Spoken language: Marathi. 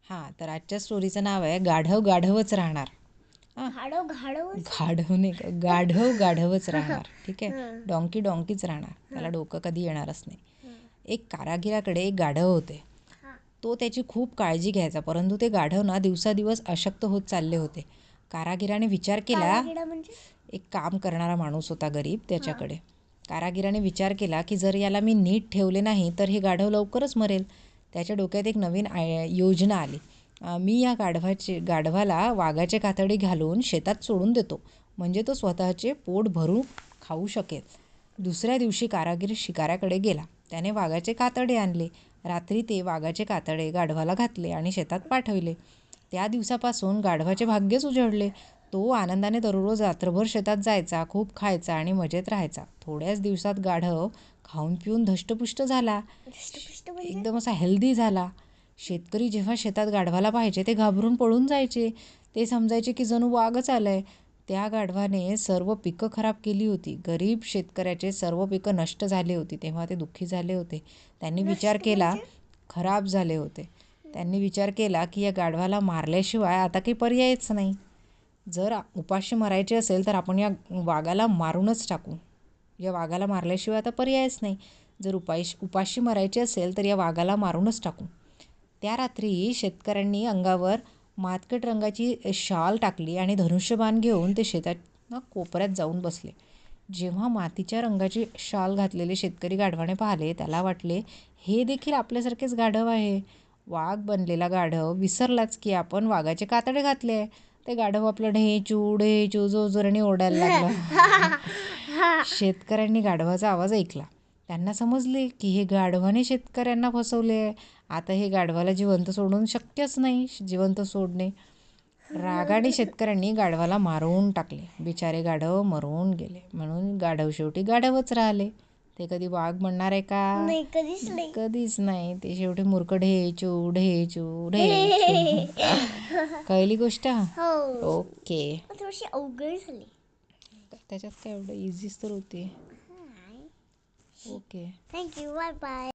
हां, तर आजच्या स्टोरीचं नाव आहे गाढव गाढवच राहणार. हां, घाडव घाडव गाढव नाही का, गाढव गाढवच राहणार. ठीक आहे, डॉंकी डॉंकीच राहणार, त्याला डोकं कधी येणारच नाही. एक कारागिराकडे एक गाढव होते. तो त्याची खूप काळजी घ्यायचा, परंतु ते गाढव ना दिवसादिवस अशक्त होत चालले होते. कारागिराने विचार केला, कारागिरा म्हणजे एक काम करणारा माणूस होता गरीब त्याच्याकडे. कारागिराने विचार केला की जर याला मी नीट ठेवले नाही तर हे गाढव लवकरच मरेल. त्याच्या डोक्यात एक नवीन योजना आली. मी या गाढवाला वाघाचे कातडे घालून शेतात सोडून देतो, म्हणजे तो स्वतःचे पोट भरून खाऊ शकेल. दुसऱ्या दिवशी कारागीर शिकाऱ्याकडे गेला. त्याने वाघाचे कातडे आणले. रात्री ते वाघाचे कातडे गाढवाला घातले आणि शेतात पाठवले. त्या दिवसापासून गाढवाचे भाग्यच उजळले. तो आनंदाने दररोज रात्रभर शेतात जायचा, खूप खायचा आणि मजेत राहायचा. थोड्याच दिवसात गाढव खाऊन पिऊन धष्टपुष्ट झाला, दष्टपुष्ट म्हणजे एकदम असा हेल्दी झाला. शेतकरी जेव्हा शेतात गाढवाला पाहायचे ते घाबरून पळून जायचे. ते समजायचे की जणू वाघच आलाय. त्या गाढवाने सर्व पिकं खराब केली होती. गरीब शेतकऱ्याचे सर्व पिकं नष्ट झाले होती. तेव्हा ते दुःखी झाले होते. त्यांनी विचार नष्ट केला, म्हणजे? खराब झाले होते. त्यांनी विचार केला की या गाढवाला मारल्याशिवाय आता काही पर्यायच नाही. जर उपाशी मरायचे असेल तर आपण या वाघाला मारूनच टाकू. या वाघाला मारल्याशिवाय आता पर्यायच नाही. जर उपाशी मरायचे असेल तर या वाघाला मारूनच टाकू. त्या रात्री शेतकऱ्यांनी अंगावर मातकट रंगाची शाल टाकली आणि धनुष्यबाण घेऊन ते शेताच्या कोपऱ्यात जाऊन बसले. जेव्हा मातीच्या रंगाची शाल घातलेले शेतकरी गाढवाने पाहिले, त्याला वाटले हे देखील आपल्यासारखेच गाढव आहे. वाघ बनलेला गाढव विसरलाच की आपण वाघाचे कातडे घातले. ते गाढव आपलं ढेचू ढेचू जोरजोराने ओरडायला लागलं. शेतकऱ्यांनी गाढवाचा आवाज ऐकला. त्यांना समजले की हे गाढवाने शेतकऱ्यांना फसवले. आता हे गाढवाला जिवंत सोडून शक्यच नाही, जिवंत सोडणे. रागाने शेतकऱ्यांनी गाढवाला मारून टाकले. बिचारे गाढव मरून गेले. म्हणून गाढव शेवटी गाढवच राहिले. ते कधी वाघ म्हणणार आहे का? नाही, कधीच नाही. कधीच नाही. ते शेवटी मूर्ख ढेचू ढेचू ढेचू. कळली गोष्ट? हो. ओके. थोडीशी अवघड झाली. त्याच्यात काय एवढं इझीच तर होती. ओके. थँक्यू. Bye bye.